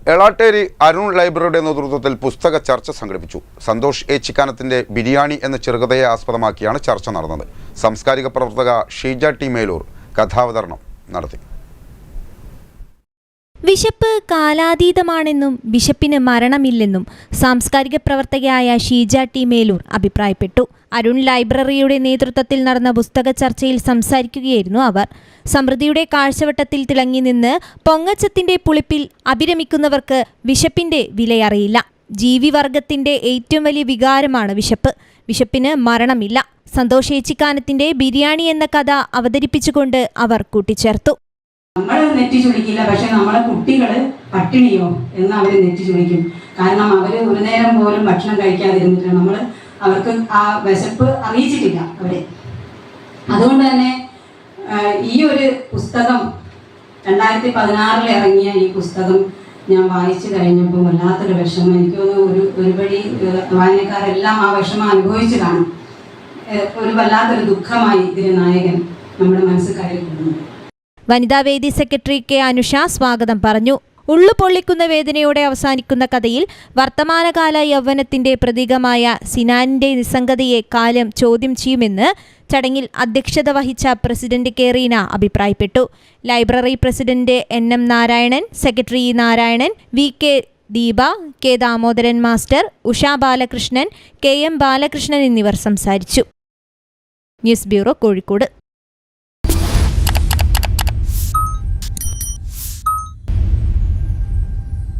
എളാട്ടേരി അരുൺ ലൈബ്രറിയുടെ നേതൃത്വത്തിൽ പുസ്തക ചർച്ച സംഘടിപ്പിച്ചു. സന്തോഷ് ഏച്ചിക്കാനത്തിന്റെ ബിരിയാണി എന്ന ചെറുകഥയെ ആസ്പദമാക്കിയാണ് ചർച്ച നടന്നത്. സാംസ്കാരിക പ്രവർത്തക ഷീജ ടി മേലൂർ കഥാവതരണം നടത്തി. വിശപ്പ് കാലാതീതമാണെന്നും വിശപ്പിന് മരണമില്ലെന്നും സാംസ്കാരിക പ്രവർത്തകയായ ഷീജ ടി മേലൂർ അഭിപ്രായപ്പെട്ടു. അരുൺ ലൈബ്രറിയുടെ നേതൃത്വത്തിൽ നടന്ന പുസ്തക ചർച്ചയിൽ സംസാരിക്കുകയായിരുന്നു അവർ. സമൃദ്ധിയുടെ കാഴ്ചവട്ടത്തിൽ തിളങ്ങി നിന്ന് പൊങ്ങച്ചത്തിന്റെ പുളിപ്പിൽ അഭിരമിക്കുന്നവർക്ക് വിശപ്പിന്റെ വിലയറിയില്ല. ജീവിവർഗത്തിന്റെ ഏറ്റവും വലിയ വികാരമാണ് വിശപ്പ്. വിശപ്പിന് മരണമില്ല. സന്തോഷ് ഏച്ചിക്കാനത്തിന്റെ ബിരിയാണി എന്ന കഥ അവതരിപ്പിച്ചുകൊണ്ട് അവർ കൂട്ടിച്ചേർത്തു. നമ്മൾ നെറ്റി ചുളിക്കില്ല, പക്ഷെ നമ്മളെ കുട്ടികൾ പട്ടിണിയോ എന്ന് അവർ നെറ്റി ചുളിക്കും. കാരണം അവർ ഒരു നേരം പോലും ഭക്ഷണം കഴിക്കാതിരുന്നിട്ട് നമ്മൾ അവർക്ക് ആ വിശപ്പ് അറിയിച്ചിട്ടില്ല അവരെ. അതുകൊണ്ട് തന്നെ ഈ ഒരു പുസ്തകം 2016 ഇറങ്ങിയ ഈ പുസ്തകം ഞാൻ വായിച്ചു കഴിഞ്ഞപ്പോൾ വല്ലാത്തൊരു വിഷമം. എനിക്ക് തോന്നുന്നു ഒരുപടി വായനക്കാരെല്ലാം ആ വിഷമം അനുഭവിച്ചു കാണും. ഒരു വല്ലാത്തൊരു ദുഃഖമായി ഇതിലെ നായകൻ നമ്മുടെ മനസ്സിൽ കയറിക്കൊള്ളുന്നു. വനിതാവേദി സെക്രട്ടറി കെ അനുഷ സ്വാഗതം പറഞ്ഞു. ഉള്ളു പൊള്ളിക്കുന്ന വേദനയോടെ അവസാനിക്കുന്ന കഥയിൽ വർത്തമാനകാല യൗവനത്തിന്റെ പ്രതീകമായ സിനാനിന്റെ നിസ്സംഗതയെ കാലം ചോദ്യം ചെയ്യുമെന്ന് ചടങ്ങിൽ അധ്യക്ഷത വഹിച്ച പ്രസിഡന്റ് കെ റീന അഭിപ്രായപ്പെട്ടു. Library president NM Narayanan, secretary Narayanan, VK Deepa, K Damodaran master, Usha Balakrishnan, KM Balakrishnan എന്നിവർ സംസാരിച്ചു. News bureau, Kozhikode.